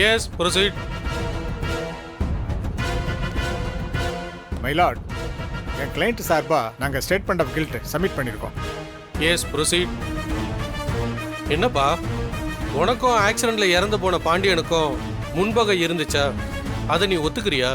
Yes proceed. My Lord, N client சார்பா நாங்கள் statement of guilt submit பண்ணியிருக்கோம். Yes proceed. என்னப்பா, உனக்கும் ஆக்சிடென்ட்ல இறந்து போன பாண்டியனுக்கும் முன்பகை இருந்துச்சா? அதை நீ ஒத்துக்கிறியா?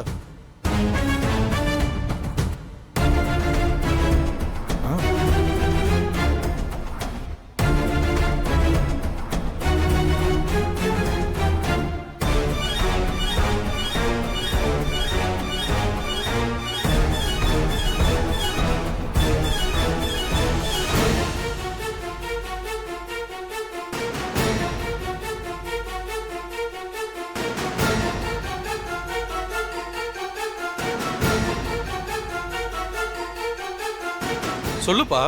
சொல்லுப்பா.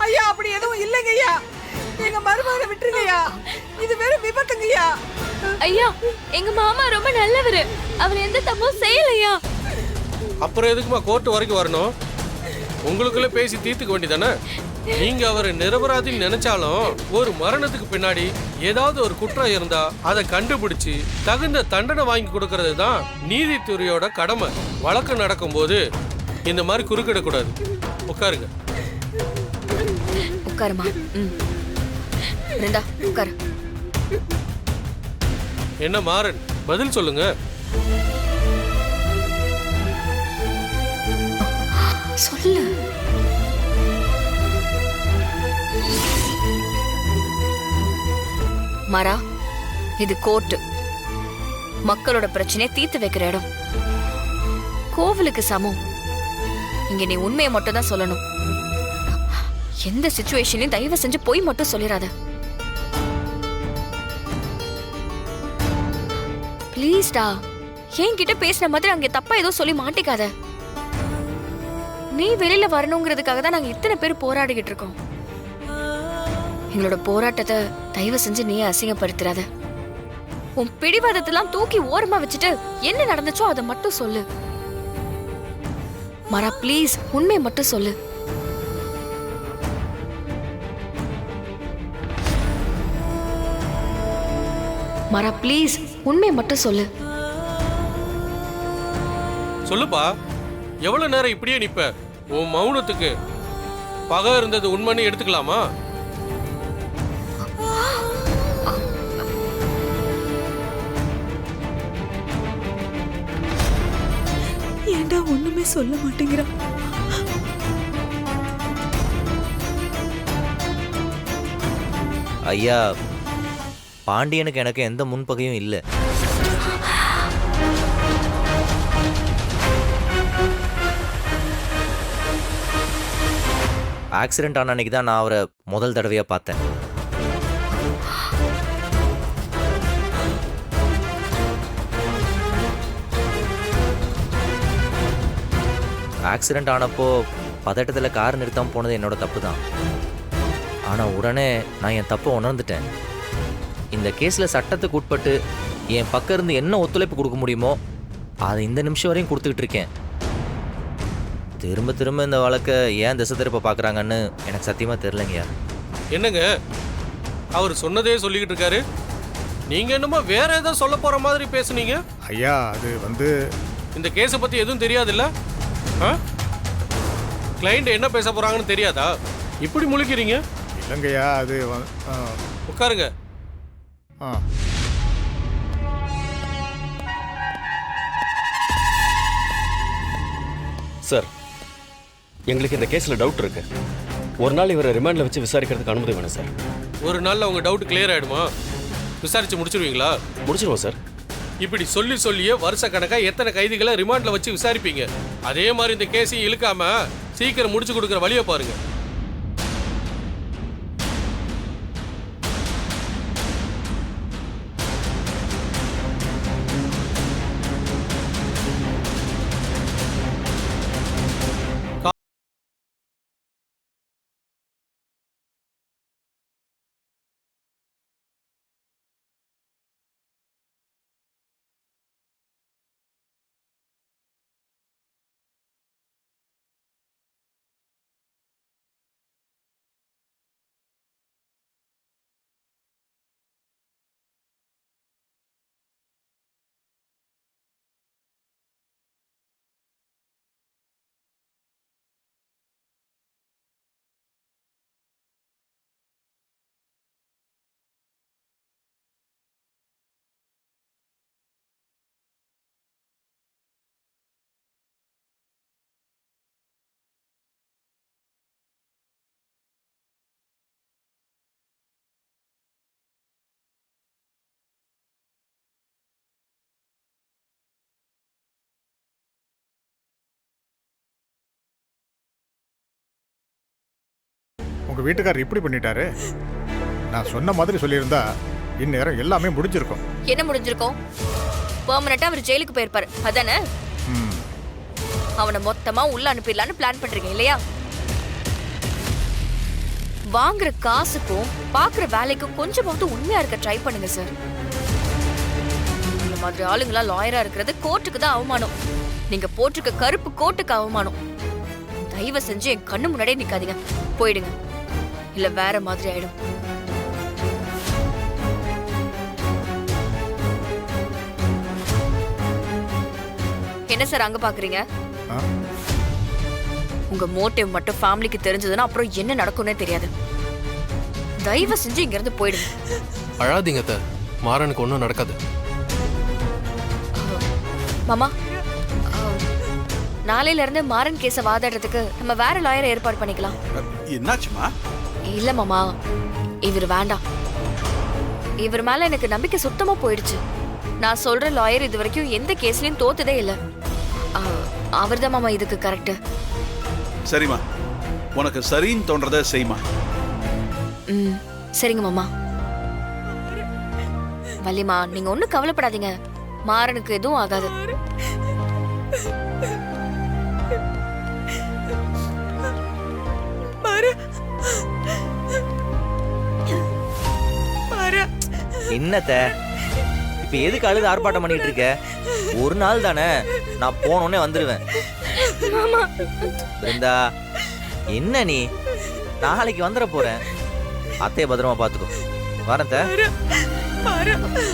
ஐயா அப்படி எதுவும் இல்லைங்கய்யா. எங்க மருமகனை விட்டுருங்கய்யா. இது வெறும் விபத்துங்கய்யா. ஐயா எங்க மாமா ரொம்ப நல்லவரு. அவர் எந்த தப்பும் செய்யலையா. அப்புறம் எதுக்குமா கோர்ட் வரைக்கும் வரணும்? உங்களுக்குள்ள பேசி தீர்த்துக்க வேண்டியதானே? நீங்க அவர் நிரபராதின்னு நினைச்சாலும் ஒரு மரணத்துக்கு பின்னாடி ஏதாவது ஒரு குற்றம் இருந்தா அதை கண்டுபிடிச்சு தகுந்த தண்டனை வாங்கி கொடுக்கறது தான் நீதித்துறையோட கடமை. வழக்கு நடக்கும் போது இந்த மாதிரி குறுக்கிடக்கூடாது. உட்காருங்க. உட்காருமா. உட்காரு. என்ன மாறன், பதில் சொல்லுங்க. சொல்லு. மாறா, இது கோர்ட். மக்களோட பிரச்சனையை தீர்த்து வைக்கிற இடம். கோவிலுக்கு சமம். இங்க நீ உண்மையை மட்டும் தான் சொல்லணும். எந்த சிச்சுவேஷனையும் தயவு செஞ்சு போய் மட்டும் சொல்லிடாத. ப்ளீஸ்டா, என்கிட்ட பேசின மாதிரி அங்க தப்பா ஏதோ சொல்லி மாட்டிக்காத. நீ வெளியில வரணுங்கிறதுக்காக தான் நாங்க இத்தனை பேர் போராடிக்கிட்டு இருக்கோம். எங்களோட போராட்டத்தை தயவு செஞ்சு நீ அசிங்கப்படுத்துறாத. உன் பிடிவாதத்தெல்லாம் தூக்கி ஓரமா வச்சுட்டு என்ன நடந்துச்சோ அதை மட்டும் சொல்லு. மாறா ப்ளீஸ், உண்மையை மட்டும் சொல்லு. மாறா ப்ளீஸ், உண்மையை மட்டும் சொல்லு. சொல்லுப்பா. எவ்வளவு நேரம் இப்படியே நிப்ப? உன் மௌனத்துக்கு பகை இருந்தது உண்மைன்னு எடுத்துக்கலாமா? ஏண்டா ஒண்ணுமே சொல்ல மாட்டேங்கிறா? ஐயா, பாண்டியனுக்கு எனக்கு எந்த முன்பகையும் இல்லை. ஆக்சிடென்ட் ஆன அன்னைக்கு தான் நான் அவரை முதல் தடவையா பார்த்தேன். ஆக்சிடென்ட் ஆனப்போ பதட்டத்தில் கார் நிறுத்தாமல் போனது என்னோட தப்பு தான். ஆனால் உடனே நான் என் தப்பை உணர்ந்துட்டேன். இந்த கேஸில் சட்டத்துக்கு உட்பட்டு என் பக்கம் இருந்து என்ன ஒத்துழைப்பு கொடுக்க முடியுமோ அதை இந்த நிமிஷம் வரையும் கொடுத்துக்கிட்டு இருக்கேன். திரும்ப திரும்ப இந்த வழக்கை ஏன் திசை திருப்ப பார்க்குறாங்கன்னு எனக்கு சத்தியமாக தெரிலங்கய்யா. என்னங்க, அவர் சொன்னதே சொல்லிக்கிட்டு இருக்காரு. நீங்க என்னமோ வேற ஏதோ சொல்ல போற மாதிரி பேசுனீங்க. ஐயா, அது வந்து இந்த கேஸை பத்தி எதுவும் தெரியாதுல்ல? கிளைண்ட் என்ன பேச போறாங்கன்னு தெரியாதா? இப்படி முழிக்கிறீங்க. இல்லைங்கய்யா, அது உட்காருங்க. சார், எங்களுக்கு இந்த கேஸில் டவுட் இருக்கு. ஒரு நாள் இவரை ரிமாண்டில் வச்சு விசாரிக்கிறதுக்கு அனுமதி வேணும் சார். ஒரு நாள்ல உங்க டவுட் கிளியர் ஆயிடுமா? விசாரிச்சு முடிச்சிருவீங்களா? முடிச்சிருவோம் சார். இப்படி சொல்லி சொல்லியே வருஷ கணக்கா எத்தனை கைதிகளை ரிமாண்ட்ல வச்சு விசாரிப்பீங்க? அதே மாதிரி இந்த கேஸையும் இழுக்காம சீக்கிரம் முடிச்சு கொடுக்குற வழியை பாருங்க. உங்கள் வீட்டுக்காரர் இப்படி பண்ணிட்டாரு? நான் சொன்ன மாதிரி சொல்லியிருந்தா இந்நேரம் எல்லாமே முடிஞ்சிருக்கும். என்ன முடிஞ்சிருக்கும்? பெர்மனண்டா அவர் ஜெயிலுக்கு போயிருப்பாரு அதானே? ம். அவனை மொத்தமா உள்ள அனுப்பிடலான்னு பிளான் பண்றீங்க இல்லையா? வாங்குற காசுக்கும் பாக்குற வேலைக்கும் கொஞ்சமாவது உண்மையா இருக்க ட்ரை பண்ணுங்க சார். இந்த மாதிரி ஆளுங்களா லாயரா இருக்கிறது கோர்ட்டுக்கு தான் அவமானம். நீங்க போட்டிருக்க கருப்பு கோர்ட்டுக்கு அவமானம். தயவு செஞ்சு என் கண்ணு முன்னாடியே நிக்காதீங்க, போயிடுங்க. இல்ல வேற மாதிரி ஆயிடும். என்ன சார் அங்க பாக்குறீங்க? ஆ? உங்க மோட்டிவ் மட்டும் ஃபேமிலிக்கு தெரிஞ்சதுன்னா அப்புறம் என்ன நடக்கும்னே தெரியாது. தயவு செஞ்சு இங்க இருந்து போயிடுங்க. அழாதீங்க அத்தை, மாறனுக்கு ஒன்றும் நடக்காது. மாமா, நாளையில இருந்து மாறன் கேஸ வாதாடுறதுக்கு நம்ம வேற லாயரை ஏற்பாடு பண்ணிக்கலாம். என்னாச்சுமா? இல்ல மாமா, இவர் வேண்டாம். இவர் மேல எனக்கு நம்பிக்கை சுத்தமா போயிடுச்சு. நான் சொல்ற லாயர் இது வரைக்கும் எந்த கேஸ்லயும் தோத்ததே இல்ல. அவர்தான் மாமா இதுக்கு கரெக்ட். சரிம்மா, உனக்கு சரின்னு தோன்றத செய்மா. ம், சரிங்க மாமா. வள்ளிமா, நீங்க ஒண்ணும் கவலைப்படாதீங்க. மாறனுக்கு எதுவும் ஆகாது. என்னத்த இப்ப எதுக்கு அழுது ஆர்ப்பாட்டம் பண்ணிட்டு இருக்க? ஒரு நாள் தானே, நான் போனோடனே வந்துடுவேன். பிருந்தா, என்ன நீ? நாளைக்கு வந்துட போறேன். அத்தைய பத்திரமா பாத்துக்கோ. வரேன் த.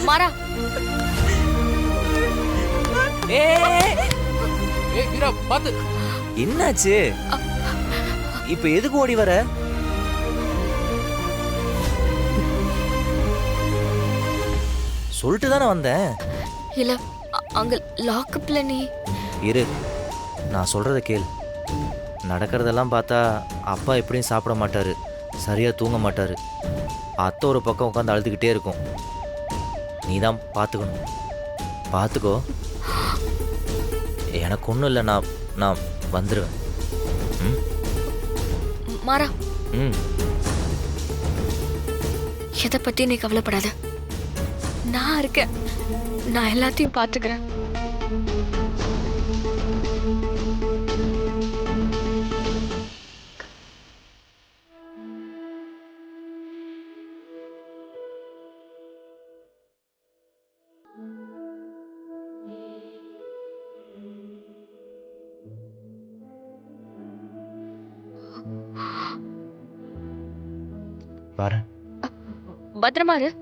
மாறா, என்னாச்சு? இப்ப எதுக்கு ஓடி வர? சொல்லிட்டு தானே வந்தேன். இல்ல அங்க லாக்அப்ல நீ. இரு, நான் சொல்றத கேளு. நடக்கிறதெல்லாம் பார்த்தா அப்பா எப்படியும் சாப்பிட மாட்டாரு, சரியா தூங்க மாட்டாரு. அத்தை ஒரு பக்கம் உட்காந்து அழுதுகிட்டே இருக்கும். நீ தான் பார்த்துக்கணும். பார்த்துக்கோ. எனக்கு ஒன்றும் இல்லை, நான் வந்துடுவேன். ம் மாறா, ம் எதை பத்தி நீ கவலைப்படாத. நான் இருக்கேன். நான் எல்லாத்தையும் பாத்துக்கிறேன். வரேன். பத்திரமா இரு.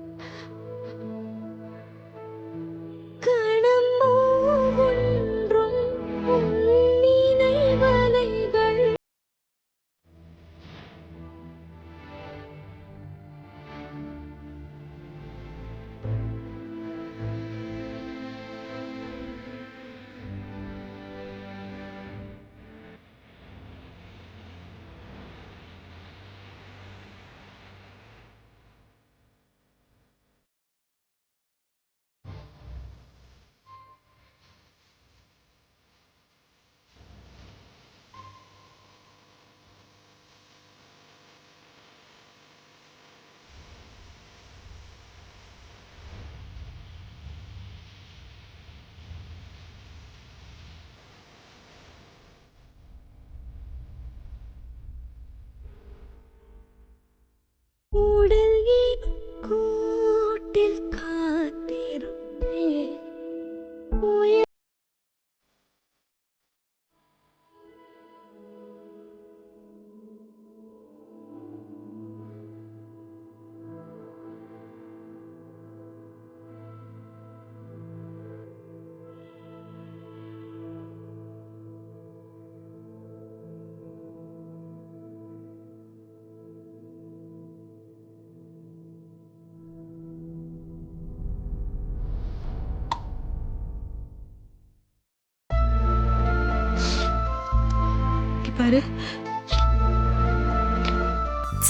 பாரு,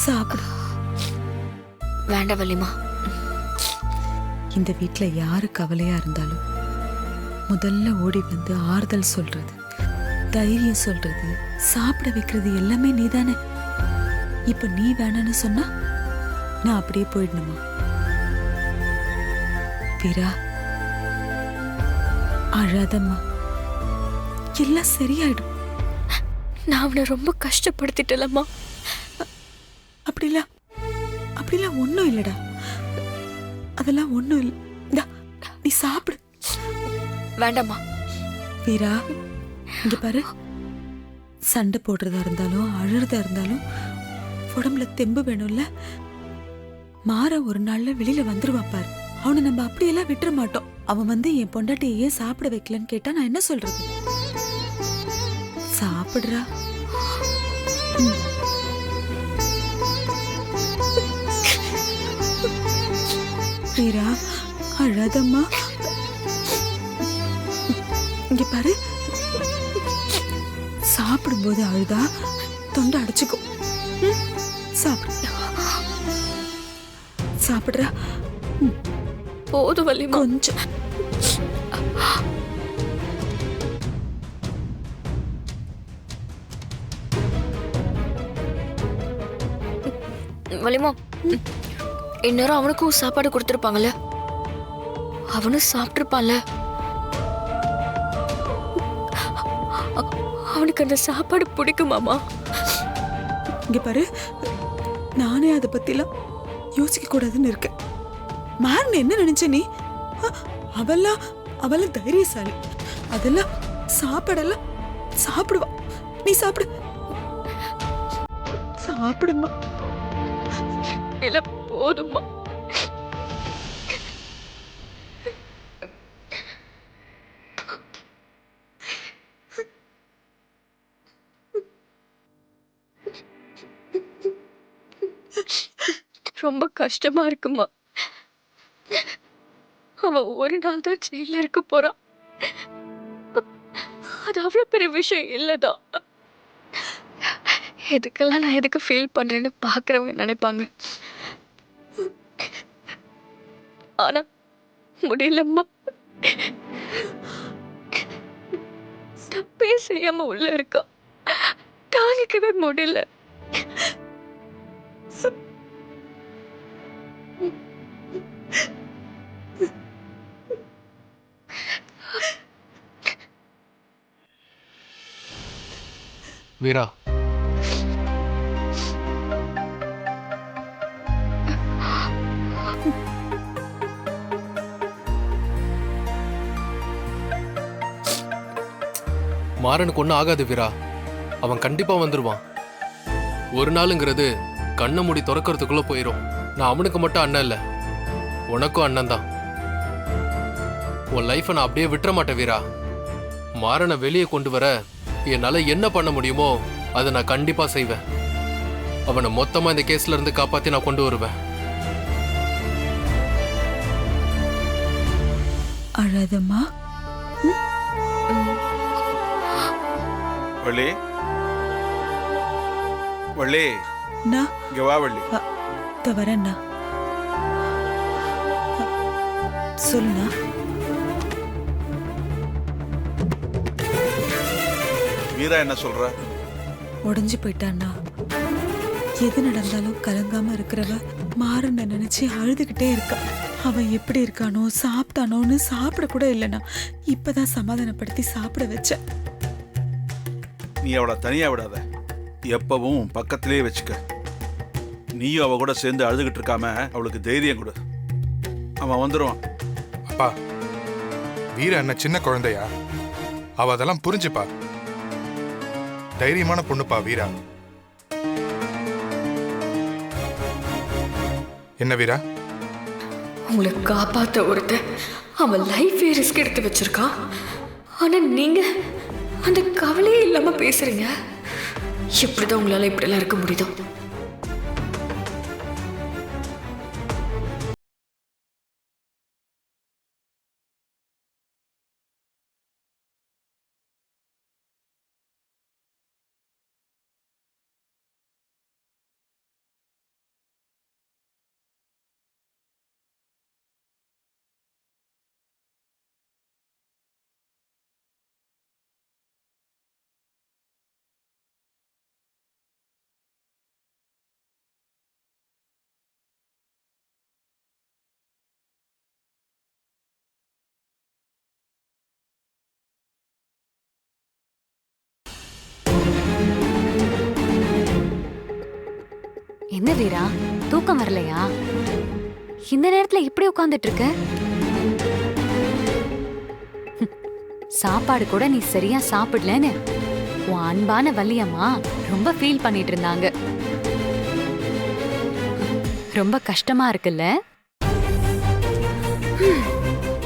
சாப்பிடு. வேண்டாம் வள்ளிமா. இந்த வீட்ல யாரு கவலையா இருந்தாலும் முதல்ல ஓடி வந்து ஆறுதல் சொல்றது, தைரியம் சொல்றது, சாப்பிட வைக்கிறது எல்லாமே நீதானே. இப்ப நீ வேணான்னு சொன்னா நான் அப்படியே போயிடணுமா? வீரா, அழாதம்மா, எல்லாம் சரியாயிடும். நான் அவனை ரொம்ப கஷ்டப்படுத்திட்டலம்மா. அப்படிலாம் ஒண்ணும் இல்லடா. அதெல்லாம் ஒண்ணும் இல்ல. இந்தா, நீ சாப்பிடு. வேண்டாம்மா. வீரா, இங்க பாரு, சண்டை போடுறதா இருந்தாலும் அழுறதா இருந்தாலும் உடம்புல தெம்பு வேணும்ல. மாற ஒரு நாள்ல வெளியில வந்துருவான் பாரு. அவனை நம்ம அப்படியெல்லாம் விட்டுற மாட்டோம். அவன் வந்து என் பொண்டாட்டியை ஏன் சாப்பிட வைக்கலன்னு கேட்டா நான் என்ன சொல்றது? சாப்பிடுறா. வீரா, அழாதம்மா. இங்க பாரு, சாப்பிடும்போது அழுதா தொண்டை அடைச்சுக்கும். சாப்பிடு. சாப்பிடுறா. போதும் வள்ளிமா. கொஞ்சம். வள்ளிமா, இந்நேரம் அவனுக்கும் சாப்பாடு கொடுத்துருப்பாங்கல்ல, அவனும் சாப்பிட்டுருப்பான்ல. அவனுக்கு அந்த சாப்பாடு பிடிக்குமாமா? இங்க பாரு, நானே அதை பத்திலாம் யோசிக்க கூடாதுன்னு இருக்கேன். மாறன் என்ன நினைச்ச நீ? அவெல்லாம் தைரியசாலி. அதெல்லாம் சாப்பாடெல்லாம் சாப்பிடுவா. நீ சாப்பிடு. சாப்பிடுமா. இல்ல, போதுமா. ரொம்ப கஷ்டமா இருக்குமா. அவ ஒரு நாள் தான் ஜெயில இருக்க போறான். அது அவ்வளவு பெரிய விஷயம் இல்லதான். எதுக்கெல்லாம் நான் எதுக்கு ஃபீல் பண்றேன்னு பாக்குறவங்க நினைப்பாங்க. ஆனா முடியலம்மா. தப்பே செய்யாம உள்ள இருக்கா. தாங்கிக்கவே முடியல. வீரா, மாறனுக்கு ஒன்றும் ஆகாது வீரா. அவன் கண்டிப்பா வந்துருவான். ஒரு நாளுங்கிறது கண்ணை மூடி திறக்கிறதுக்குள்ள போயிடும். நான் அவனுக்கு மட்டும் அண்ணன் இல்ல, உனக்கும் அண்ணன் தான். உன் லைஃபை நான் அப்படியே விட்டுற மாட்டேன் வீரா. மாறனை வெளியே கொண்டு வர என்னால என்ன பண்ண முடியுமோ அதை நான் கண்டிப்பா செய்வேன். அவனை மொத்தமா இந்த கேஸ்ல இருந்து காப்பாத்தி நான் கொண்டு வருவேன். அழாதம்மா. வள்ளி, வள்ளி, நான் இங்க வா வள்ளி. வரேண்ணா. சொல்லுண்ணா. வீரா என்ன சொல்ற? உடஞ்சு போயிட்டான்னா. எது நடந்தாலும் கலங்காம இருக்கிறவ மாறனை நினைச்சு அழுதுகிட்டே இருக்கா. அவன் எப்படி இருக்கானோ சாப்பிட்டானோன்னு சாப்பிட கூட இல்லைண்ணா. இப்பதான் சமாதானப்படுத்தி சாப்பிட வச்சேன். நீ அவளை தனியா விடாத, எப்பவும் பக்கத்திலே வச்சுக்க. நீயும் அவ கூட சேர்ந்து அழுதுகிட்டு இருக்காம அவளுக்கு தைரியம் கொடு. அவன் வந்துடுவான். அப்பா, வீரா என்ன சின்ன குழந்தையா? அவ அதெல்லாம் புரிஞ்சுப்பா. தைரியமான பொண்ணுப்பா வீரா. என்ன வீரா? உங்களை காப்பாத்த ஒருத்தன் அவன் லைஃபே ரிஸ்க் எடுத்து வச்சிருக்கான். ஆனா நீங்க அந்த கவலையே இல்லாம பேசுறீங்க. எப்படிதான் உங்களால இப்படிலாம் இருக்க முடியுதோ? என்ன வீரா, தூக்கம் வரலையா? இந்த நேரத்துல இப்படி உட்கார்ந்துட்டு இருக்க? சாப்பாடு கூட நீ சரியா சாப்பிடலன்னு உன் அன்பான வள்ளியம்மா ரொம்ப ஃபீல் பண்ணிட்டு இருந்தாங்க. ரொம்ப கஷ்டமா இருக்குல்ல?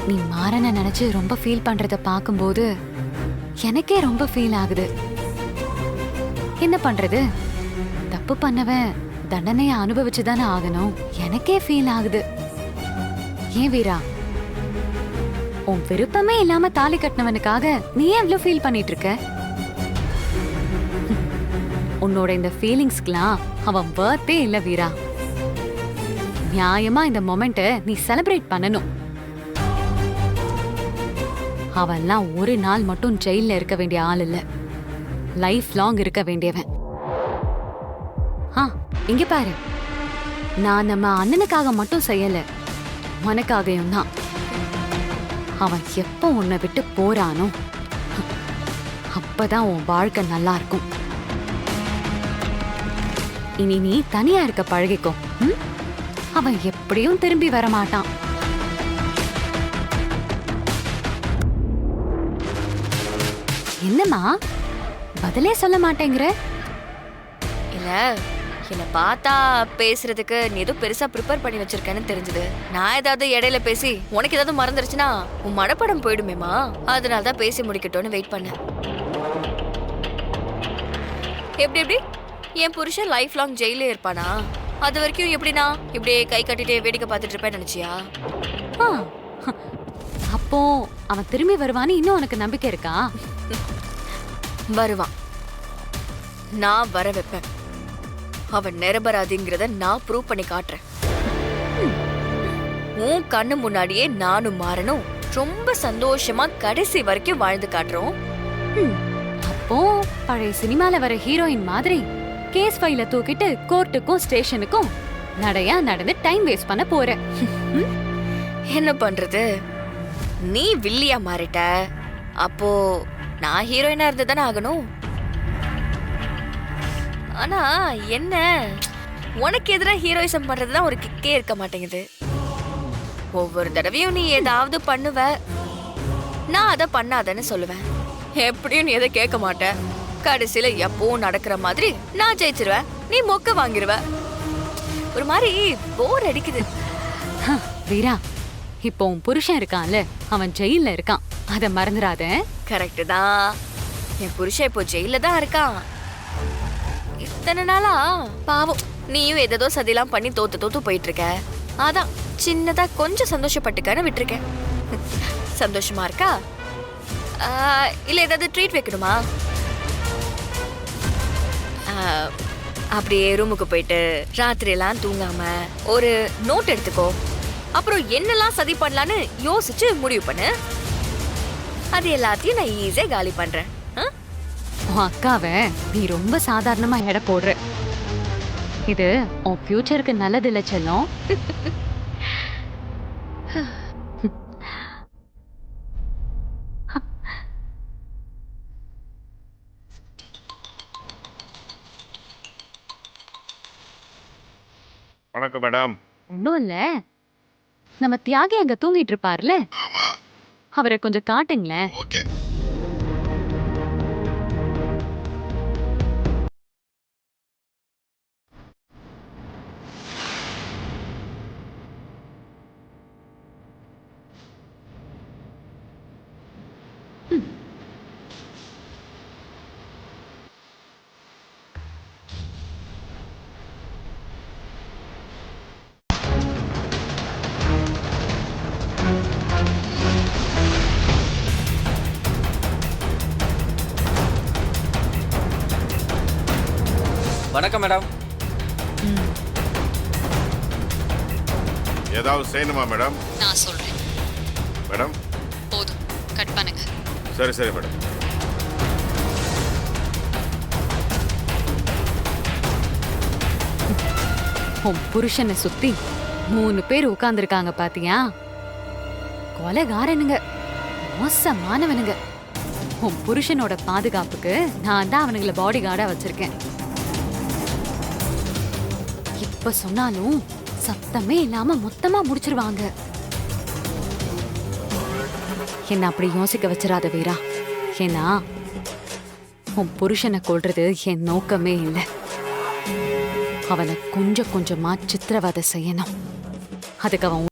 நீ மாறன நினைச்சு ரொம்ப ஃபீல் பண்றத பாக்கும்போது எனக்கே ரொம்ப ஃபீல் ஆகுது. என்ன பண்றது, தப்பு பண்ணவன் தண்டனையை அனுபவிச்சுதானே ஆகணும். எனக்கே ஃபீல் ஆகுது. ஏன் வீரா, உன் விருப்பமே இல்லாம தாலி கட்டினவனுக்காக நீ ஏன் இவ்ளோ ஃபீல் பண்ணிட்டு இருக்க? உன்னோட இந்த ஃபீலிங்ஸ்க்குலாம் அவன் வர்த்தே இல்ல வீரா. நியாயமா இந்த மொமெண்ட்டை நீ செலிப்ரேட் பண்ணணும். அவெல்லாம் ஒரு நாள் மட்டும் ஜெயில இருக்க வேண்டிய ஆள் இல்ல, லைஃப் லாங் இருக்க வேண்டியவன். இங்க பாரு, நான் நம்ம அண்ணனுக்காக மட்டும் செய்யல, உனக்காகவும் தான். அவன் எப்போ உன்னை விட்டு போறானோ அப்பதான் உன் வாழ்க்கை நல்லா இருக்கும். இனி நீ தனியா இருக்க பழகிக்கோ. அவன் எப்படியும் திரும்பி வரமாட்டான். என்னம்மா பதிலே சொல்ல மாட்டேங்கிற? இல்ல, என்ன பார்த்தா பேசுறதுக்கு நீ ஏதோ பெருசா ப்ரிப்பேர் பண்ணி வச்சிருக்கேன்னு தெரிஞ்சது. நான் ஏதாவது இடையில பேசி உனக்கு ஏதாவது மறந்துருச்சுன்னா உன் மனப்படம் போயிடுமேமா. அதனால தான் பேசி முடிக்கட்டும்னு வெயிட் பண்ணேன். எப்படி என் புருஷன் லைஃப் லாங் ஜெயிலே இருப்பானா? அது வரைக்கும் எப்படினா இப்படியே கை கட்டிட்டே வேடிக்கை பார்த்துட்டு இருப்பேன் நினைச்சியா? அப்போ அவன் திரும்பி வருவான்னு இன்னும் உனக்கு நம்பிக்கை இருக்கா? வருவான், நான் வர வைப்பேன். அவன் நிரபராதிங்கிறத நான் ப்ரூவ் பண்ணி காட்டுறேன். உன் கண்ணு முன்னாடியே நானும் மாறணும், ரொம்ப சந்தோஷமா கடைசி வரைக்கும் வாழ்ந்து காட்டுறோம். அப்போ பழைய சினிமால வர ஹீரோயின் மாதிரி கேஸ் ஃபைல தூக்கிட்டு கோர்ட்டுக்கும் ஸ்டேஷனுக்கும் நடையா நடந்து டைம் வேஸ்ட் பண்ண போற. என்ன பண்றது, நீ வில்லியா மாறிட்ட. அப்போ நான் ஹீரோயினா இருந்துதானே ஆகணும். ஆனா என்ன, உனக்கு எதிராக ஹீரோயிசம் பண்றதுதான் ஒரு கிக்கே இருக்க மாட்டேங்குது. ஒவ்வொரு தடவையும் நீ ஏதாவது பண்ணுவ, நான் அதை பண்ணாதன்னு சொல்லுவேன். எப்படியும் நீ எதை கேட்க மாட்ட. கடைசியில எப்பவும் நடக்கிற மாதிரி நான் ஜெயிச்சிருவேன், நீ மொக்க வாங்கிருவ. ஒரு மாதிரி போர் அடிக்குது. வீரா, இப்போ உன் புருஷன் இருக்கான்ல, அவன் ஜெயில இருக்கான், அத மறந்துடாத. கரெக்ட் தான், என் புருஷன் இப்போ ஜெயில தான் இருக்கான். இத்தனை நாளா பாவம் நீயும் ஏதோ சதிலாம் பண்ணி தோத்து போயிட்டு இருக்க. அதான் சின்னதா கொஞ்சம் சந்தோஷப்பட்டுக்கான விட்டுருக்கேன். சந்தோஷமா இருக்கா? இல்ல ஏதாவது ட்ரீட் வைக்கணுமா? அப்படியே ரூமுக்கு போயிட்டு ராத்திரி எல்லாம் தூங்காம ஒரு நோட் எடுத்துக்கோ. அப்புறம் என்னெல்லாம் சதி பண்ணலான்னு யோசிச்சு முடிவு பண்ணு. அது எல்லாத்தையும் நான் ஈஸியா காலி பண்றேன். உன் அக்காவை நீ ரொம்ப சாதாரணமா எடை போடுற. இது உன் ஃபியூச்சருக்கு நல்லது இல்ல செல்லம். வணக்கம் மேடம். ஒன்றும் இல்ல, நம்ம தியாகி அங்க தூங்கிட்டு இருப்பார்ல, அவரை கொஞ்சம் காட்டுங்களேன். ஓகே. வணக்கம் மேடம். ஏதாவது செய்யணுமா மேடம்? நான் சொல்றேன் மேடம். போதும், கட் பண்ணுங்க. சரி மேடம். உன் புருஷனை சுத்தி 3 பேர் உட்கார்ந்துருக்காங்க பாத்தியா? கொலைகாரனுங்க, மோசமானவனுங்க. உன் புருஷனோட பாதுகாப்புக்கு நான் தான் அவனுங்களை பாடி கார்டா வச்சிருக்கேன். இப்ப சொன்னாலும் சத்தமே இல்லாம மொத்தமா முடிச்சிருவாங்க. என்ன அப்படி யோசிக்க வச்சிடாத வீரா. ஏன்னா உன் புருஷனை கொல்றது என் நோக்கமே இல்லை. அவனை கொஞ்சம் கொஞ்சமா சித்திரவதை செய்யணும். அதுக்கு அவன்